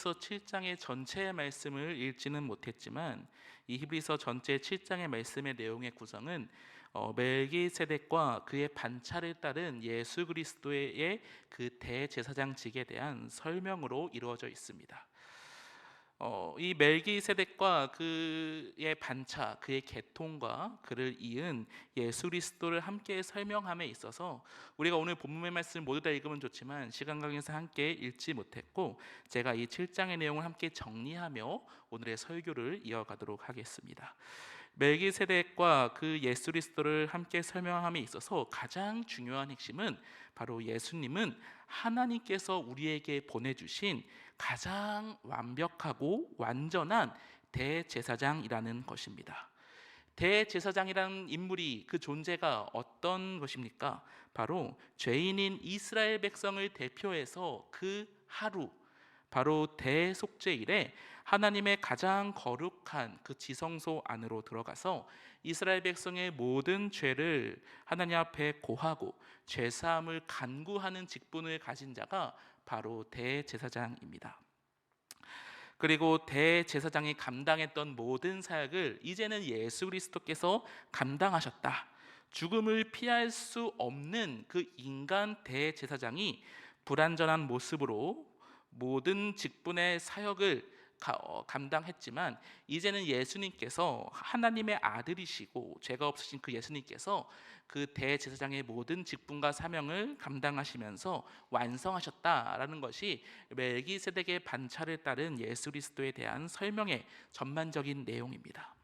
히브리서 7장의 전체의 말씀을 읽지는 못했지만 이 히브리서 전체 7장의 말씀의 내용의 구성은 멜기세덱과 그의 반차를 따른 예수 그리스도의 그 대제사장직에 대한 설명으로 이루어져 있습니다. 이 멜기세덱과 그의 반차, 그의 계통과 그를 이은 예수 그리스도를 함께 설명함에 있어서 우리가 오늘 본문의 말씀을 모두 다 읽으면 좋지만 시간 관계상 함께 읽지 못했고, 제가 이 7장의 내용을 함께 정리하며 오늘의 설교를 이어가도록 하겠습니다. 멜기세덱과 그 예수 그리스도를 함께 설명함에 있어서 가장 중요한 핵심은 바로 예수님은 하나님께서 우리에게 보내주신 가장 완벽하고 완전한 대제사장이라는 것입니다. 대제사장이라는 인물이, 그 존재가 어떤 것입니까? 바로 죄인인 이스라엘 백성을 대표해서 그 하루, 바로 대속죄일에 하나님의 가장 거룩한 그 지성소 안으로 들어가서 이스라엘 백성의 모든 죄를 하나님 앞에 고하고 죄사함을 간구하는 직분을 가진 자가 바로 대제사장입니다. 그리고 대제사장이 감당했던 모든 사역을 이제는 예수 그리스도께서 감당하셨다. 죽음을 피할 수 없는 그 인간 대제사장이 불완전한 모습으로 모든 직분의 사역을 감당했지만, 이제는 예수님께서 하나님의 아들이시고 죄가 없으신 그 예수님께서 그 대제사장의 모든 직분과 사명을 감당하시면서 완성하셨다라는 것이 멜기세덱의 반차를 따른 예수 그리스도에 대한 설명의 전반적인 내용입니다.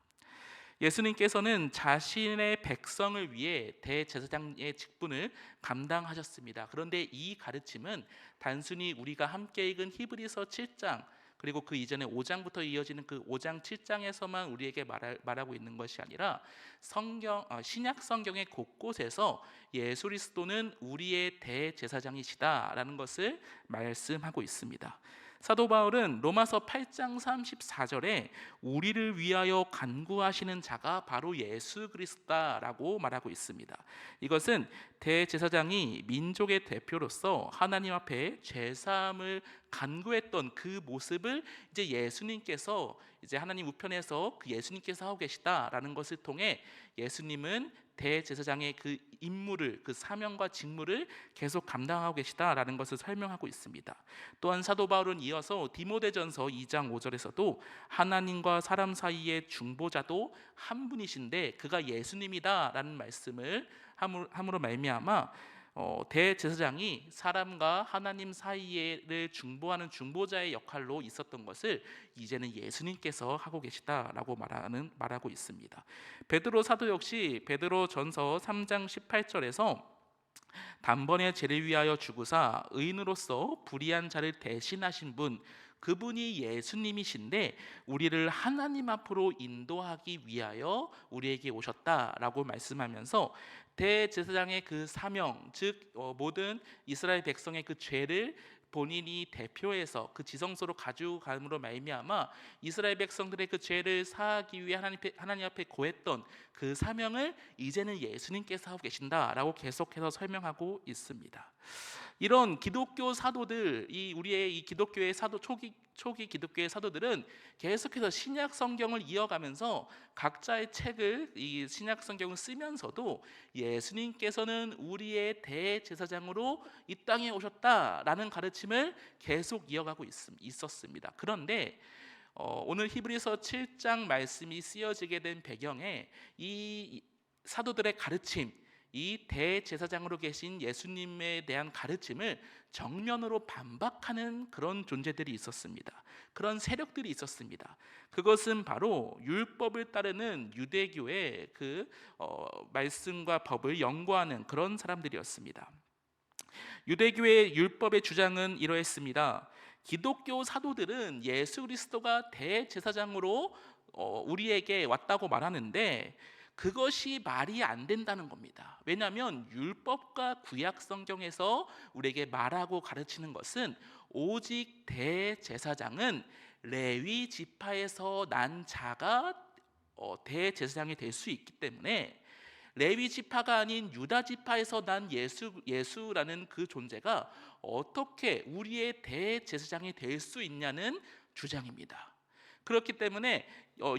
예수님께서는 자신의 백성을 위해 대제사장의 직분을 감당하셨습니다. 그런데 이 가르침은 단순히 우리가 함께 읽은 히브리서 7장, 그리고 그 이전에 5장부터 이어지는 그 5장 7장에서만 우리에게 말하고 있는 것이 아니라 신약 성경의 곳곳에서 예수 그리스도는 우리의 대제사장이시다라는 것을 말씀하고 있습니다. 사도 바울은 로마서 8장 34절에 우리를 위하여 간구하시는 자가 바로 예수 그리스도다라고 말하고 있습니다. 이것은 대제사장이 민족의 대표로서 하나님 앞에 죄사함을 간구했던 그 모습을 이제 예수님께서, 이제 하나님 우편에서 그 예수님께서 하고 계시다라는 것을 통해 예수님은 대제사장의 그 임무를, 그 사명과 직무를 계속 감당하고 계시다라는 것을 설명하고 있습니다. 또한 사도 바울은 이어서 디모데전서 2장 5절에서도 하나님과 사람 사이의 중보자도 한 분이신데 그가 예수님이다라는 말씀을 함으로 말미암아 대제사장이 사람과 하나님 사이를 중보하는 중보자의 역할로 있었던 것을 이제는 예수님께서 하고 계시다라고 말하고 있습니다. 베드로 사도 역시 베드로전서 3장 18절에서 단번에 죄를 위하여 죽으사 의인으로서 불의한 자를 대신하신 분, 그분이 예수님이신데 우리를 하나님 앞으로 인도하기 위하여 우리에게 오셨다라고 말씀하면서 대제사장의 그 사명, 즉 모든 이스라엘 백성의 그 죄를 본인이 대표해서 그 지성소로 가지고 감으로 말미암아 이스라엘 백성들의 그 죄를 사하기 위해 하나님 앞에 고했던 그 사명을 이제는 예수님께서 하고 계신다라고 계속해서 설명하고 있습니다. 이런 기독교 사도들, 우리의 이 기독교의 사도, 초기 기독교의 사도들은 계속해서 신약 성경을 이어가면서 각자의 책을, 이 신약 성경을 쓰면서도 예수님께서는 우리의 대제사장으로 이 땅에 오셨다라는 가르침을 계속 이어가고 있었습니다. 그런데 오늘 히브리서 7장 말씀이 쓰여지게 된 배경에 이 사도들의 가르침, 이 대제사장으로 계신 예수님에 대한 가르침을 정면으로 반박하는 그런 존재들이 있었습니다. 그런 세력들이 있었습니다. 그것은 바로 율법을 따르는 유대교의 그 말씀과 법을 연구하는 그런 사람들이었습니다. 유대교의 율법의 주장은 이러했습니다. 기독교 사도들은 예수 그리스도가 대제사장으로 우리에게 왔다고 말하는데 그것이 말이 안 된다는 겁니다. 왜냐하면 율법과 구약 성경에서 우리에게 말하고 가르치는 것은 오직 대제사장은 레위 지파에서 난 자가 대제사장이 될 수 있기 때문에 레위 지파가 아닌 유다 지파에서 난 예수라는 그 존재가 어떻게 우리의 대제사장이 될 수 있냐는 주장입니다. 그렇기 때문에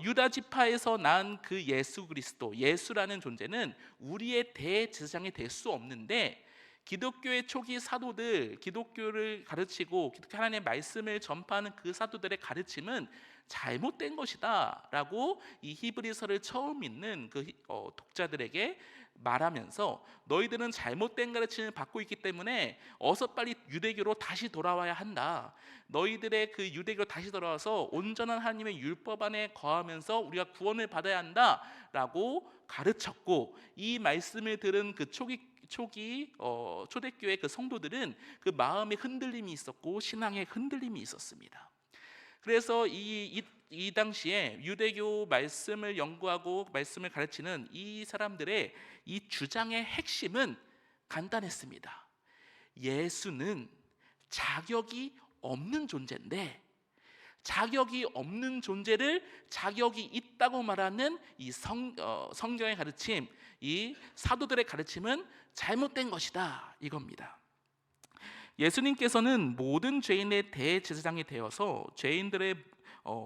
유다 지파에서 난 그 예수 그리스도, 예수라는 존재는 우리의 대제사장이 될 수 없는데, 기독교의 초기 사도들, 기독교를 가르치고 기독교 하나님의 말씀을 전파하는 그 사도들의 가르침은 잘못된 것이다라고 이 히브리서를 처음 읽는 그 독자들에게 말하면서, 너희들은 잘못된 가르침을 받고 있기 때문에 어서 빨리 유대교로 다시 돌아와야 한다. 너희들의 그 유대교로 다시 돌아와서 온전한 하나님의 율법 안에 거하면서 우리가 구원을 받아야 한다라고 가르쳤고, 이 말씀을 들은 그 초대교회 그 성도들은 그 마음에 흔들림이 있었고 신앙에 흔들림이 있었습니다. 그래서 이 당시에 유대교 말씀을 연구하고 말씀을 가르치는 이 사람들의 이 주장의 핵심은 간단했습니다. 예수는 자격이 없는 존재인데, 자격이 없는 존재를 자격이 있다고 말하는 이 성경의 가르침, 이 사도들의 가르침은 잘못된 것이다, 이겁니다. 예수님께서는 모든 죄인의 대제사장이 되어서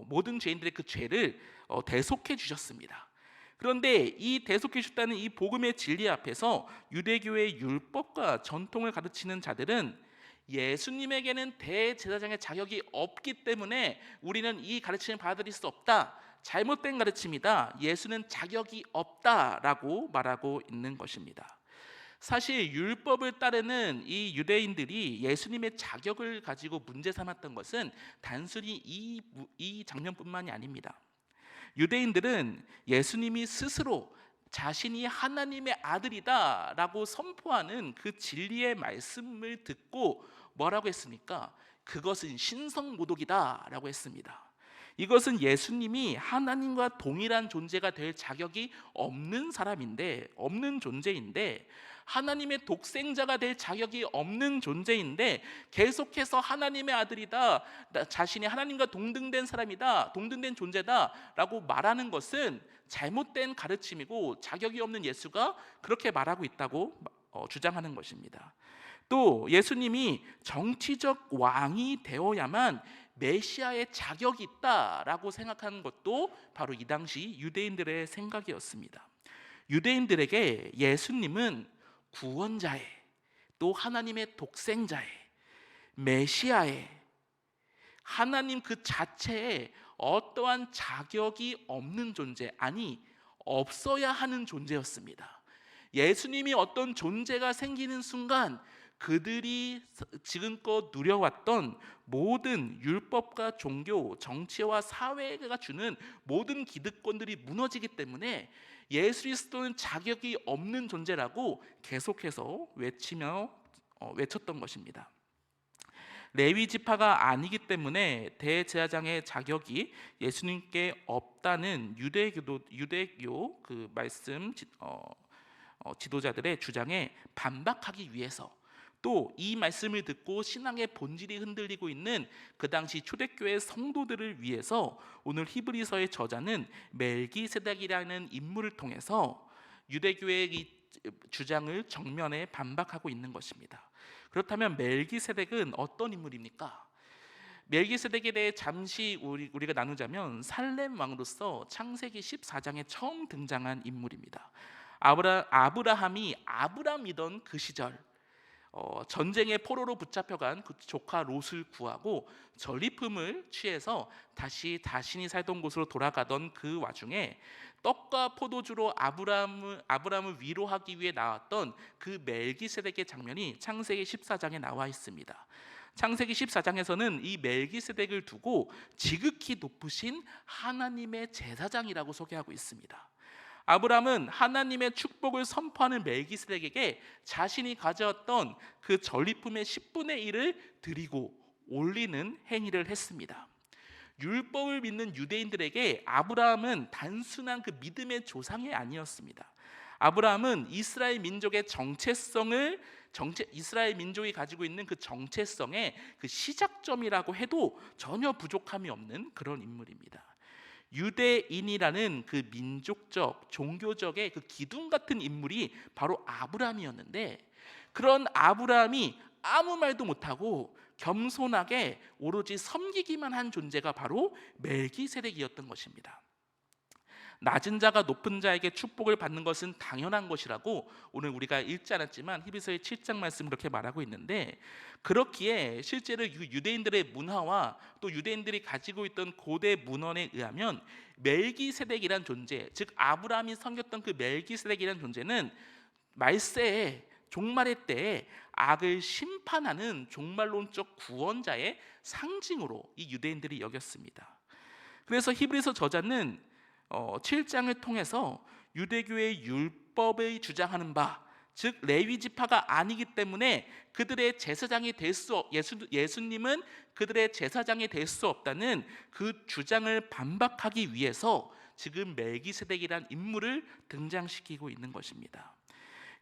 모든 죄인들의 그 죄를 대속해 주셨습니다. 그런데 이 대속해 주셨다는 이 복음의 진리 앞에서 유대교의 율법과 전통을 가르치는 자들은 예수님에게는 대제사장의 자격이 없기 때문에 우리는 이 가르침을 받아들일 수 없다, 잘못된 가르침이다, 예수는 자격이 없다라고 말하고 있는 것입니다. 사실 율법을 따르는 이 유대인들이 예수님의 자격을 가지고 문제 삼았던 것은 단순히 이 장면뿐만이 아닙니다. 유대인들은 예수님이 스스로 자신이 하나님의 아들이다라고 선포하는 그 진리의 말씀을 듣고 뭐라고 했습니까? 그것은 신성모독이다라고 했습니다. 이것은 예수님이 하나님과 동일한 존재가 될 자격이 없는 존재인데, 하나님의 독생자가 될 자격이 없는 존재인데 계속해서 하나님의 아들이다, 자신이 하나님과 동등된 사람이다, 동등된 존재다라고 말하는 것은 잘못된 가르침이고, 자격이 없는 예수가 그렇게 말하고 있다고 주장하는 것입니다. 또 예수님이 정치적 왕이 되어야만 메시아의 자격이 있다라고 생각하는 것도 바로 이 당시 유대인들의 생각이었습니다. 유대인들에게 예수님은 구원자의, 또 하나님의 독생자의, 메시아의, 하나님 그 자체에 어떠한 자격이 없는 존재, 아니 없어야 하는 존재였습니다. 예수님이 어떤 존재가 생기는 순간 그들이 지금껏 누려왔던 모든 율법과 종교, 정치와 사회가 주는 모든 기득권들이 무너지기 때문에 예수 그리스도는 자격이 없는 존재라고 계속해서 외쳤던 것입니다. 레위 지파가 아니기 때문에 대제사장의 자격이 예수님께 없다는 유대교 그 말씀 지도자들의 주장에 반박하기 위해서, 또 이 말씀을 듣고 신앙의 본질이 흔들리고 있는 그 당시 초대교회 성도들을 위해서 오늘 히브리서의 저자는 멜기세덱이라는 인물을 통해서 유대교의 이 주장을 정면에 반박하고 있는 것입니다. 그렇다면 멜기세덱은 어떤 인물입니까? 멜기세덱에 대해 잠시 우리가 나누자면 살렘 왕으로서 창세기 14장에 처음 등장한 인물입니다. 아브라함이 아브람이던 그 시절, 전쟁의 포로로 붙잡혀간 그 조카 롯을 구하고 전리품을 취해서 다시 자신이 살던 곳으로 돌아가던 그 와중에 떡과 포도주로 아브람을 위로하기 위해 나왔던 그 멜기세덱의 장면이 창세기 14장에 나와 있습니다. 창세기 14장에서는 이 멜기세덱을 두고 지극히 높으신 하나님의 제사장이라고 소개하고 있습니다. 아브람은 하나님의 축복을 선포하는 멜기세덱에게 자신이 가져왔던 그 전리품의 10분의 1을 드리고 올리는 행위를 했습니다. 율법을 믿는 유대인들에게 아브라함은 단순한 그 믿음의 조상이 아니었습니다. 아브라함은 이스라엘 민족의 이스라엘 민족이 가지고 있는 그 정체성의 그 시작점이라고 해도 전혀 부족함이 없는 그런 인물입니다. 유대인이라는 그 민족적, 종교적의 그 기둥 같은 인물이 바로 아브라함이었는데, 그런 아브라함이 아무 말도 못하고 겸손하게 오로지 섬기기만 한 존재가 바로 멜기세덱이었던 것입니다. 낮은 자가 높은 자에게 축복을 받는 것은 당연한 것이라고 오늘 우리가 읽지 않았지만 히브리서의 7장 말씀 그렇게 말하고 있는데, 그렇기에 실제로 유대인들의 문화와 또 유대인들이 가지고 있던 고대 문헌에 의하면 멜기세덱이란 존재, 즉 아브라함이 섬겼던 그 멜기세덱이란 존재는 말세에, 종말의 때에 악을 심판하는 종말론적 구원자의 상징으로 이 유대인들이 여겼습니다. 그래서 히브리서 저자는 7장을 통해서 유대교의 율법의 주장하는 바, 즉 레위 지파가 아니기 때문에 그들의 제사장이 될 수 예수님은 그들의 제사장이 될 수 없다는 그 주장을 반박하기 위해서 지금 멜기세덱이란 인물을 등장시키고 있는 것입니다.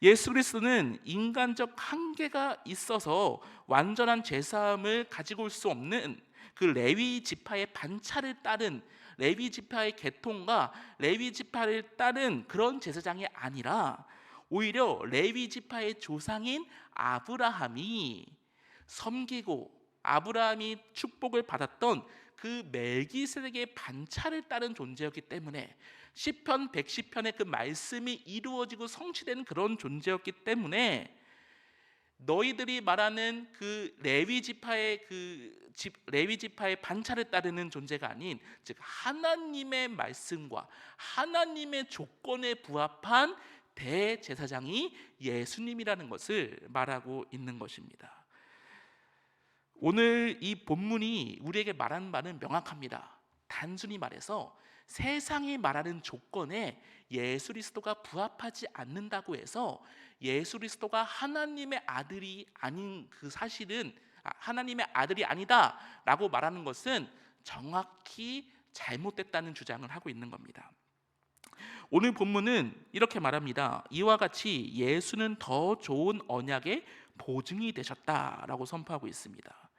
예수 그리스도는 인간적 한계가 있어서 완전한 제사함을 가지고 올 수 없는 그 레위 지파의 반차를 따른, 레위 지파의 계통과 레위 지파를 따른 그런 제사장이 아니라 오히려 레위 지파의 조상인 아브라함이 섬기고 아브라함이 축복을 받았던 그 멜기세덱의 반차를 따른 존재였기 때문에, 시편 110편의 그 말씀이 이루어지고 성취되는 그런 존재였기 때문에, 너희들이 말하는 그 레위 지파의 반차를 따르는 존재가 아닌, 즉 하나님의 말씀과 하나님의 조건에 부합한 대제사장이 예수님이라는 것을 말하고 있는 것입니다. 오늘 이 본문이 우리에게 말하는 바는 명확합니다. 단순히 말해서 세상이 말하는 조건에 예수 그리스도가 부합하지 않는다고 해서 예수 그리스도가 하나님의 아들이 아닌 그 사실은, 하나님의 아들이 아니다라고 말하는 것은 정확히 잘못됐다는 주장을 하고 있는 겁니다. 오늘 본문은 이렇게 말합니다. 이와 같이 예수는 더 좋은 언약의 보증이 되셨다라고 선포하고 있습니다.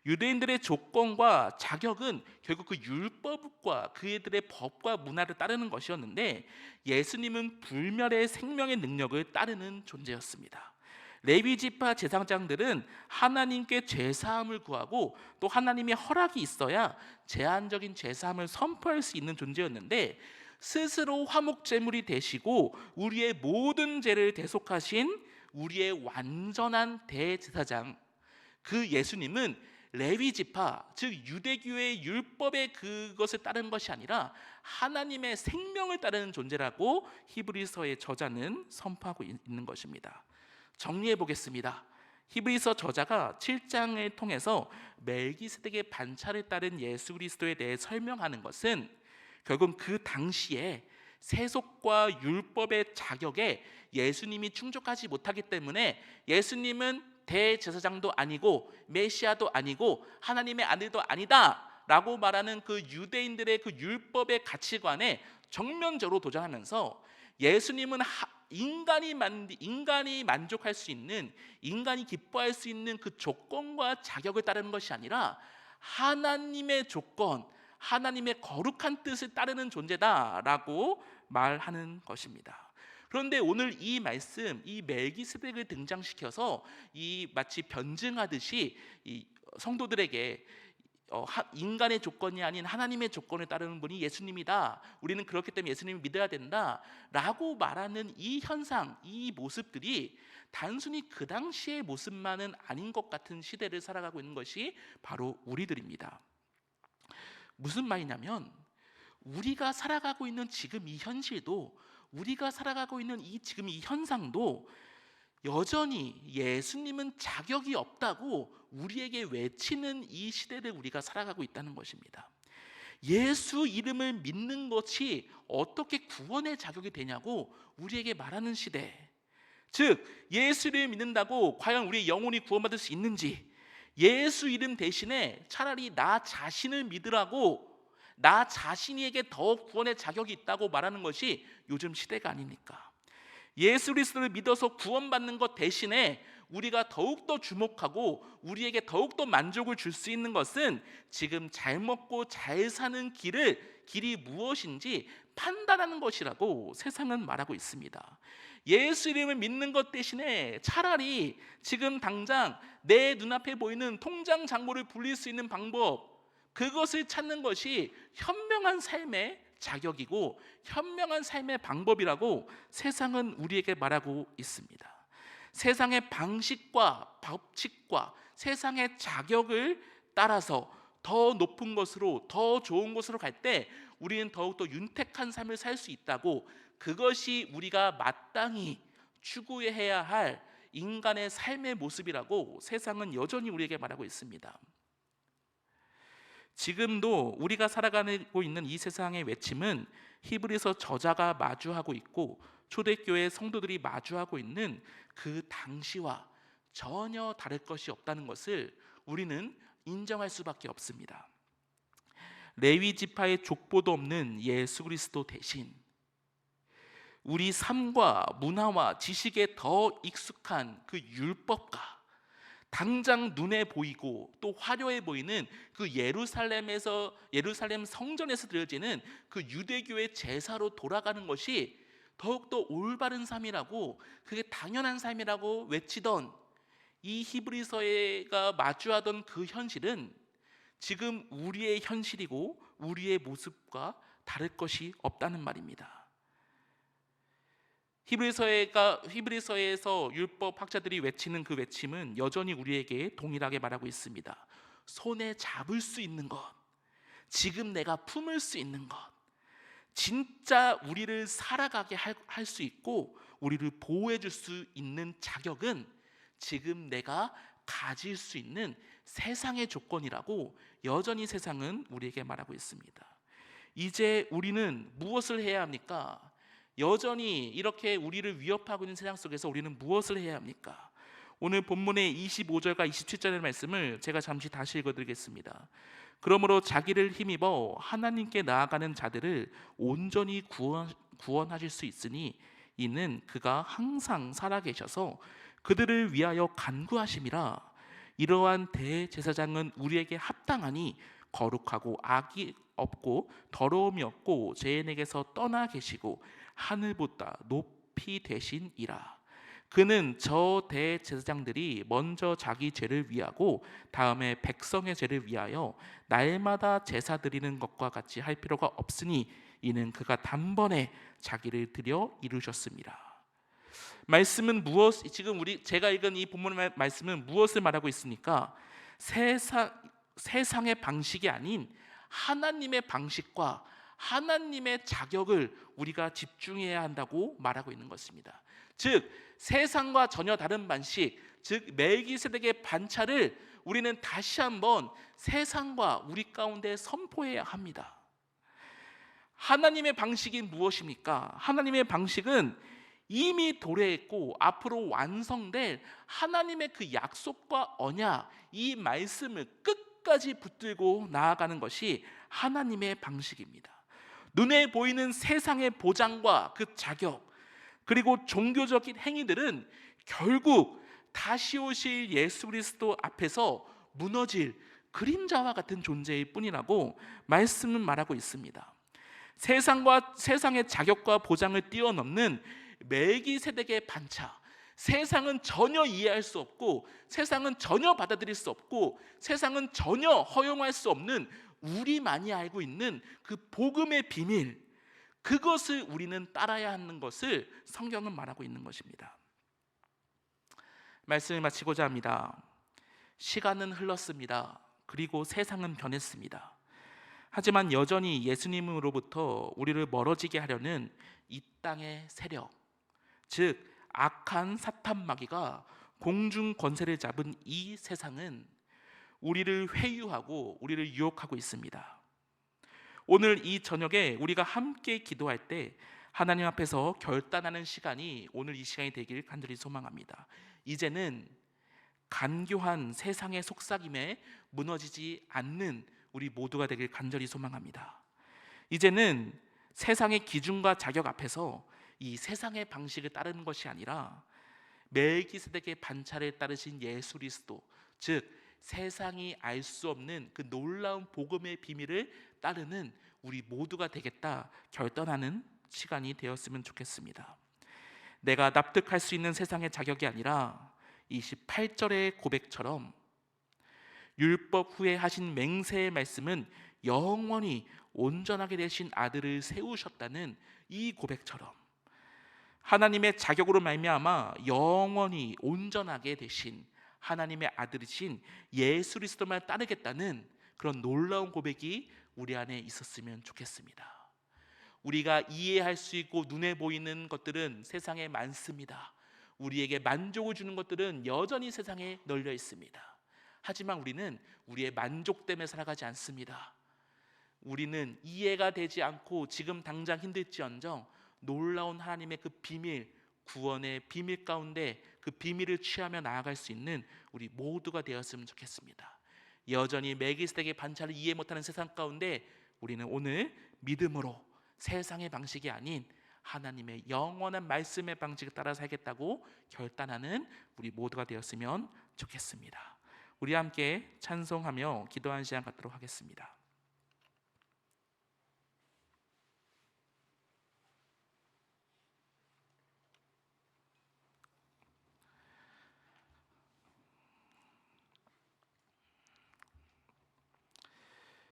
유대인들의 조건과 자격은 결국 그 율법과 그들의 법과 문화를 따르는 것이었는데, 예수님은 불멸의 생명의 능력을 따르는 존재였습니다. 레위 지파 제사장들은 하나님께 제사함을 구하고 또 하나님의 허락이 있어야 제한적인 제사함을 선포할 수 있는 존재였는데, 스스로 화목 제물이 되시고 우리의 모든 죄를 대속하신 우리의 완전한 대제사장, 그 예수님은 레위 지파, 즉 유대교의 율법의 그것을 따르는 것이 아니라 하나님의 생명을 따르는 존재라고 히브리서의 저자는 선포하고 있는 것입니다. 정리해 보겠습니다. 히브리서 저자가 7장을 통해서 멜기세덱의 반차를 따른 예수 그리스도에 대해 설명하는 것은 결국 그 당시에 세속과 율법의 자격에 예수님이 충족하지 못하기 때문에 예수님은 대제사장도 아니고 메시아도 아니고 하나님의 아들도 아니다 라고 말하는 그 유대인들의 그 율법의 가치관에 정면적으로 도전하면서, 예수님은 인간이 만족할 수 있는, 인간이 기뻐할 수 있는 그 조건과 자격을 따르는 것이 아니라 하나님의 조건, 하나님의 거룩한 뜻을 따르는 존재다라고 말하는 것입니다. 그런데 오늘 이 말씀, 이 멜기세덱을 등장시켜서 이 마치 변증하듯이 이 성도들에게 인간의 조건이 아닌 하나님의 조건을 따르는 분이 예수님이다, 우리는 그렇기 때문에 예수님을 믿어야 된다 라고 말하는 이 현상, 이 모습들이 단순히 그 당시의 모습만은 아닌 것 같은 시대를 살아가고 있는 것이 바로 우리들입니다. 무슨 말이냐면, 우리가 살아가고 있는 지금 이 현실도, 우리가 살아가고 있는 지금 이 현상도 여전히 예수님은 자격이 없다고 우리에게 외치는 이 시대를 우리가 살아가고 있다는 것입니다. 예수 이름을 믿는 것이 어떻게 구원의 자격이 되냐고 우리에게 말하는 시대, 즉 예수를 믿는다고 과연 우리의 영혼이 구원받을 수 있는지, 예수 이름 대신에 차라리 나 자신을 믿으라고, 나 자신에게 더 구원의 자격이 있다고 말하는 것이 요즘 시대가 아닙니까? 예수 그리스도를 믿어서 구원받는 것 대신에 우리가 더욱더 주목하고 우리에게 더욱더 만족을 줄 수 있는 것은 지금 잘 먹고 잘 사는 길이 무엇인지 판단하는 것이라고 세상은 말하고 있습니다. 예수 이름을 믿는 것 대신에 차라리 지금 당장 내 눈앞에 보이는 통장 잔고를 불릴 수 있는 방법, 그것을 찾는 것이 현명한 삶의 자격이고 현명한 삶의 방법이라고 세상은 우리에게 말하고 있습니다. 세상의 방식과 법칙과 세상의 자격을 따라서 더 높은 것으로, 더 좋은 곳으로 갈 때 우리는 더욱더 윤택한 삶을 살 수 있다고, 그것이 우리가 마땅히 추구해야 할 인간의 삶의 모습이라고 세상은 여전히 우리에게 말하고 있습니다. 지금도 우리가 살아가고 있는 이 세상의 외침은 히브리서 저자가 마주하고 있고 초대교회 성도들이 마주하고 있는 그 당시와 전혀 다를 것이 없다는 것을 우리는 인정할 수밖에 없습니다. 레위 지파의 족보도 없는 예수 그리스도 대신 우리 삶과 문화와 지식에 더 익숙한 그 율법과 당장 눈에 보이고 또 화려해 보이는 그 예루살렘 성전에서 드려지는 그 유대교의 제사로 돌아가는 것이 더욱더 올바른 삶이라고, 그게 당연한 삶이라고 외치던 이 히브리서가 마주하던 그 현실은 지금 우리의 현실이고 우리의 모습과 다를 것이 없다는 말입니다. 히브리서에서 율법 학자들이 외치는 그 외침은 여전히 우리에게 동일하게 말하고 있습니다. 손에 잡을 수 있는 것, 지금 내가 품을 수 있는 것, 진짜 우리를 살아가게 할 수 있고 우리를 보호해 줄 수 있는 자격은 지금 내가 가질 수 있는 세상의 조건이라고 여전히 세상은 우리에게 말하고 있습니다. 이제 우리는 무엇을 해야 합니까? 여전히 이렇게 우리를 위협하고 있는 세상 속에서 우리는 무엇을 해야 합니까? 오늘 본문의 25절과 27절의 말씀을 제가 잠시 다시 읽어드리겠습니다. 그러므로 자기를 힘입어 하나님께 나아가는 자들을 온전히 구원하실 수 있으니 이는 그가 항상 살아계셔서 그들을 위하여 간구하심이라. 이러한 대제사장은 우리에게 합당하니 거룩하고 악이 없고 더러움이 없고 죄인에게서 떠나 계시고 하늘보다 높이 되신이라. 그는 저 대제사장들이 먼저 자기 죄를 위하고 다음에 백성의 죄를 위하여 날마다 제사 드리는 것과 같이 할 필요가 없으니 이는 그가 단번에 자기를 드려 이루셨습니다. 말씀은 지금 제가 읽은 이 본문의 말씀은 무엇을 말하고 있습니까? 세상의 방식이 아닌 하나님의 방식과 하나님의 자격을 우리가 집중해야 한다고 말하고 있는 것입니다. 즉 세상과 전혀 다른 방식, 즉 멜기세덱의 반차를 우리는 다시 한번 세상과 우리 가운데 선포해야 합니다. 하나님의 방식이 무엇입니까? 하나님의 방식은 이미 도래했고 앞으로 완성될 하나님의 그 약속과 언약, 이 말씀을 끝까지 붙들고 나아가는 것이 하나님의 방식입니다. 눈에 보이는 세상의 보장과 그 자격, 그리고 종교적인 행위들은 결국 다시 오실 예수 그리스도 앞에서 무너질 그림자와 같은 존재일 뿐이라고 말씀은 말하고 있습니다. 세상의 자격과 보장을 뛰어넘는 멜기세덱의 반차, 세상은 전혀 이해할 수 없고 세상은 전혀 받아들일 수 없고 세상은 전혀 허용할 수 없는 우리만이 알고 있는 그 복음의 비밀, 그것을 우리는 따라야 하는 것을 성경은 말하고 있는 것입니다. 말씀을 마치고자 합니다. 시간은 흘렀습니다. 그리고 세상은 변했습니다. 하지만 여전히 예수님으로부터 우리를 멀어지게 하려는 이 땅의 세력, 즉 악한 사탄 마귀가 공중 권세를 잡은 이 세상은 우리를 회유하고 우리를 유혹하고 있습니다. 오늘 이 저녁에 우리가 함께 기도할 때 하나님 앞에서 결단하는 시간이 오늘 이 시간이 되길 간절히 소망합니다. 이제는 간교한 세상의 속삭임에 무너지지 않는 우리 모두가 되길 간절히 소망합니다. 이제는 세상의 기준과 자격 앞에서 이 세상의 방식을 따르는 것이 아니라 멜기세덱의 반차를 따르신 예수 그리스도, 즉 세상이 알 수 없는 그 놀라운 복음의 비밀을 따르는 우리 모두가 되겠다 결단하는 시간이 되었으면 좋겠습니다. 내가 납득할 수 있는 세상의 자격이 아니라 28절의 고백처럼 율법 후에 하신 맹세의 말씀은 영원히 온전하게 되신 아들을 세우셨다는 이 고백처럼 하나님의 자격으로 말미암아 영원히 온전하게 되신 하나님의 아들이신 예수 그리스도만 따르겠다는 그런 놀라운 고백이 우리 안에 있었으면 좋겠습니다. 우리가 이해할 수 있고 눈에 보이는 것들은 세상에 많습니다. 우리에게 만족을 주는 것들은 여전히 세상에 널려 있습니다. 하지만 우리는 우리의 만족됨에 살아가지 않습니다. 우리는 이해가 되지 않고 지금 당장 힘들지언정 놀라운 하나님의 그 비밀, 구원의 비밀 가운데 그 비밀을 취하며 나아갈 수 있는 우리 모두가 되었으면 좋겠습니다. 여전히 멜기세덱의 반차를 이해 못하는 세상 가운데 우리는 오늘 믿음으로 세상의 방식이 아닌 하나님의 영원한 말씀의 방식을 따라 살겠다고 결단하는 우리 모두가 되었으면 좋겠습니다. 우리 함께 찬송하며 기도하는 시간 갖도록 하겠습니다.